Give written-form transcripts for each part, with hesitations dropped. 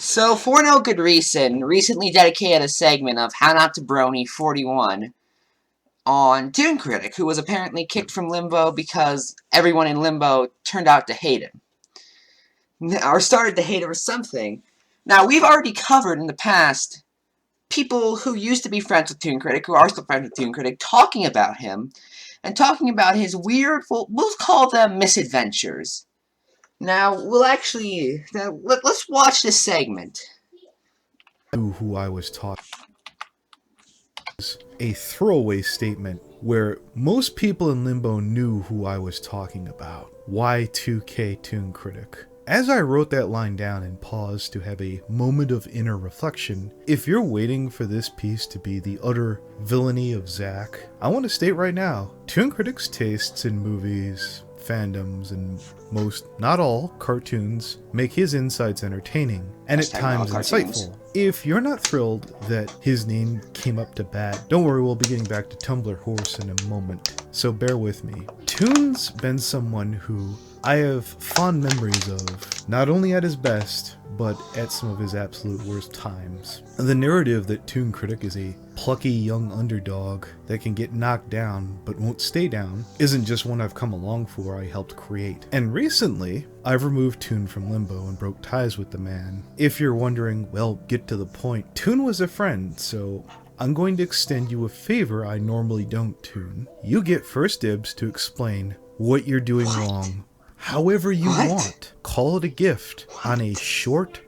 So, for no good reason, recently dedicated a segment of How Not to Brony 41 on ToonKritic, who was apparently kicked from Limbo because everyone in Limbo turned out to hate him. Or started to hate him or something. Now, we've already covered in the past people who used to be friends with ToonKritic, who are still friends with ToonKritic, talking about him, and talking about his weird, we'll call them misadventures. Now, let's watch this segment. Who I was talking a throwaway statement where most people in Limbo knew who I was talking about. Y2K ToonKritic. As I wrote that line down and paused to have a moment of inner reflection, if you're waiting for this piece to be the utter villainy of Zack, I want to state right now, ToonKritic's tastes in movies, fandoms, and most, not all, cartoons make his insights entertaining, and at times insightful. If you're not thrilled that his name came up to bat, don't worry, we'll be getting back to Tumblr Horse in a moment, so bear with me. Toon's been someone who I have fond memories of, not only at his best, but at some of his absolute worst times. The narrative that ToonKritic is a plucky young underdog that can get knocked down but won't stay down isn't just one I've come along for, I helped create. And recently, I've removed Toon from Limbo and broke ties with the man. If you're wondering, well, get to the point. Toon was a friend, so I'm going to extend you a favor I normally don't, Toon. You get first dibs to explain what you're doing wrong. However you want. Call it a gift. On a short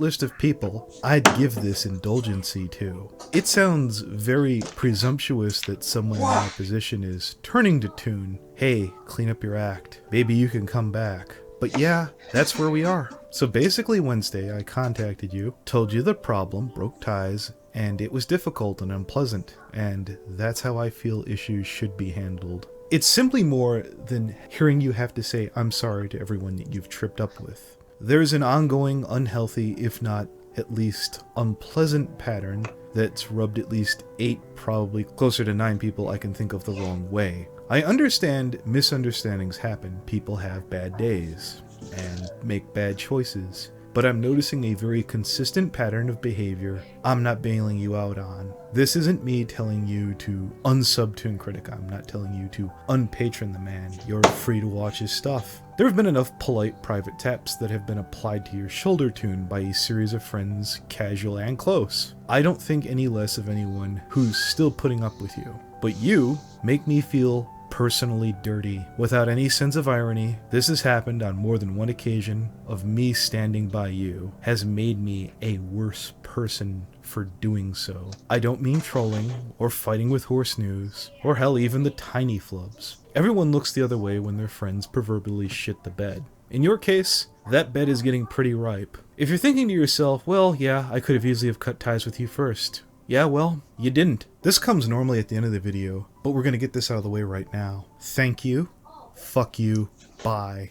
list of people I'd give this indulgency to. It sounds very presumptuous that someone in my position is turning to Toon. Hey, clean up your act. Maybe you can come back. But yeah, that's where we are. So basically Wednesday I contacted you, told you the problem, broke ties, and it was difficult and unpleasant. And that's how I feel issues should be handled. It's simply more than hearing you have to say I'm sorry to everyone that you've tripped up with. There's an ongoing, unhealthy, if not at least unpleasant pattern that's rubbed at least 8, probably closer to 9 people I can think of the wrong way. I understand misunderstandings happen. People have bad days and make bad choices. But I'm noticing a very consistent pattern of behavior I'm not bailing you out on. This isn't me telling you to unsub ToonKritic. I'm not telling you to unpatron the man. You're free to watch his stuff. There have been enough polite private taps that have been applied to your shoulder, Toon, by a series of friends, casual and close. I don't think any less of anyone who's still putting up with you. But you make me feel personally dirty. Without any sense of irony, this has happened on more than one occasion of me standing by you has made me a worse person for doing so. I don't mean trolling or fighting with horse news or hell even the tiny flubs. Everyone looks the other way when their friends proverbially shit the bed. In your case, that bed is getting pretty ripe. If you're thinking to yourself, well, yeah, I could have easily have cut ties with you first. Yeah, well, you didn't. This comes normally at the end of the video, but we're gonna get this out of the way right now. Thank you. Fuck you. Bye.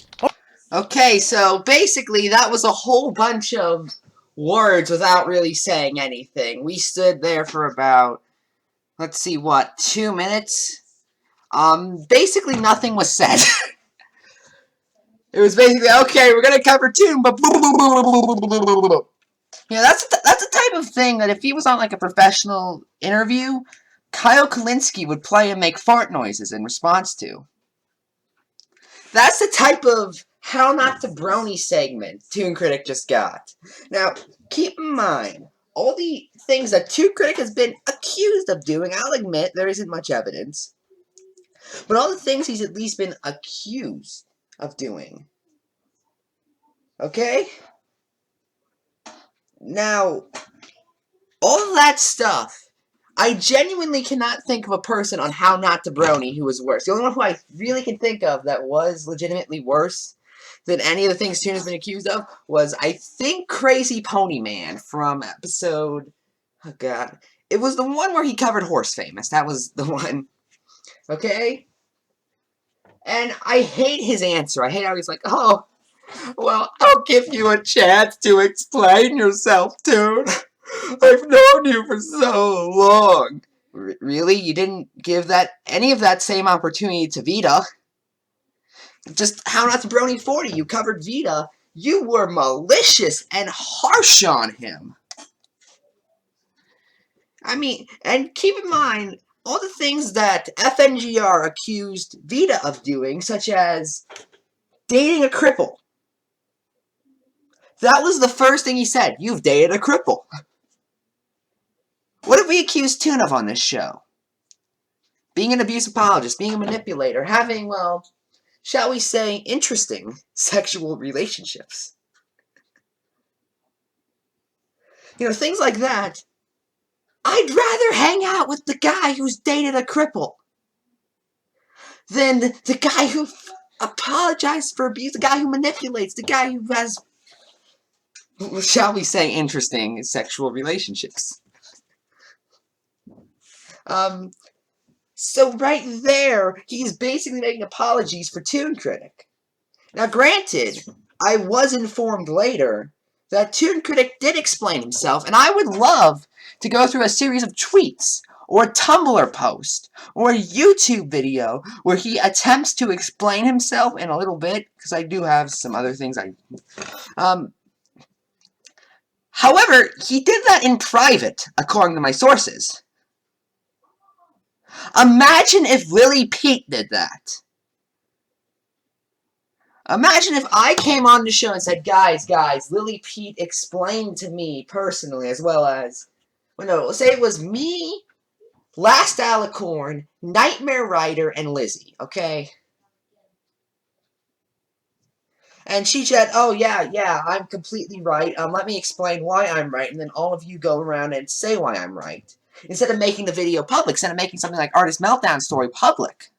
Okay, so basically that was a whole bunch of words without really saying anything. We stood there for about, let's see, 2 minutes? Basically nothing was said. It was basically, okay, we're gonna cover Toon, but yeah, that's the type of thing that if he was on like a professional interview, Kyle Kalinske would play and make fart noises in response to. That's the type of How Not to Brony segment ToonKritic just got. Now, keep in mind, all the things that ToonKritic has been accused of doing, I'll admit there isn't much evidence, but all the things he's at least been accused of doing. Okay? Now, all that stuff, I genuinely cannot think of a person on How Not to Brony who was worse. The only one who I really can think of that was legitimately worse than any of the things Toon has been accused of was, I think, Crazy Pony Man from episode... Oh, God. It was the one where he covered Horse Famous. That was the one. Okay? And I hate his answer. I hate how he's like, oh, well, I'll give you a chance to explain yourself, Toon. I've known you for so long. Really? You didn't give any of that same opportunity to Vita? Just How Not to Brony 40. You covered Vita. you were malicious and harsh on him. I mean, and keep in mind, all the things that FNGR accused Vita of doing, such as dating a cripple. That was the first thing he said. You've dated a cripple. What did we accuse Toon of on this show? Being an abuse apologist, being a manipulator, having, well, shall we say, interesting sexual relationships. You know, things like that. I'd rather hang out with the guy who's dated a cripple than the guy who apologized for abuse, the guy who manipulates, the guy who has, shall we say, interesting sexual relationships. So right there, he's basically making apologies for ToonKritic. Now, granted, I was informed later that ToonKritic did explain himself, and I would love to go through a series of tweets, or a Tumblr post, or a YouTube video where he attempts to explain himself in a little bit, because I do have some other things however, he did that in private, according to my sources. Imagine if Lily Pete did that. Imagine if I came on the show and said, guys, Lily Pete explained to me personally, as well as, well, no, let's say it was me, Last Alicorn, Nightmare Rider, and Lizzie, okay? And she said, oh, yeah, I'm completely right. Let me explain why I'm right, and then all of you go around and say why I'm right. Instead of making the video public, instead of making something like Artist Meltdown Story public.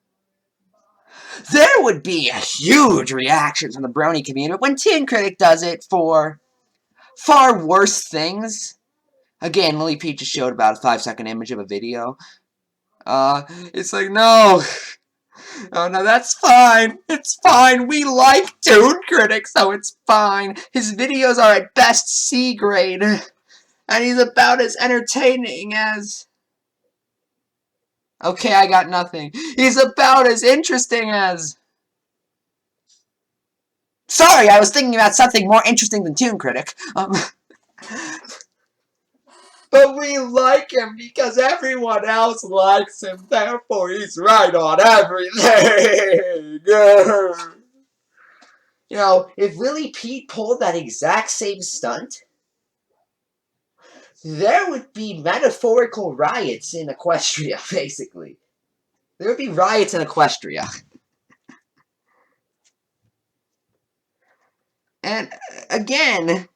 There would be a huge reaction from the brony community. But when ToonKritic does it for far worse things, again, Lily Pete just showed about a 5-second image of a video. It's like, no, that's fine. It's fine. We like ToonKritic, so it's fine. His videos are at best C grade, and he's about as entertaining as... Okay, I got nothing. He's about as interesting as... Sorry, I was thinking about something more interesting than ToonKritic. But we like him because everyone else likes him, therefore he's right on everything. You know, if Lily Pete pulled that exact same stunt, there would be metaphorical riots in Equestria, basically. There would be riots in Equestria. And, again,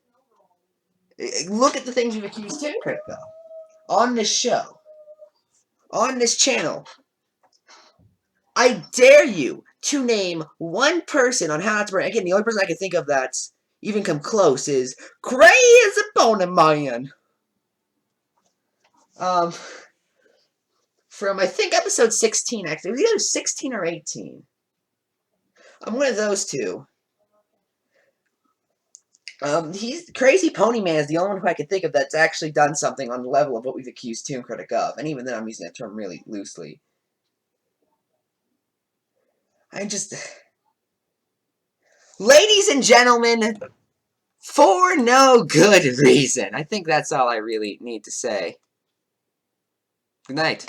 look at the things we've accused ToonKritic of. On this show. On this channel. I dare you to name one person on How Not to Burn. Again, the only person I can think of that's even come close is Crazy Boner Man. From, I think, episode 16, actually. It was either 16 or 18. I'm one of those two. Crazy Pony Man is the only one who I can think of that's actually done something on the level of what we've accused ToonKritic of. And even then, I'm using that term really loosely. Ladies and gentlemen, for no good reason. I think that's all I really need to say. Good night.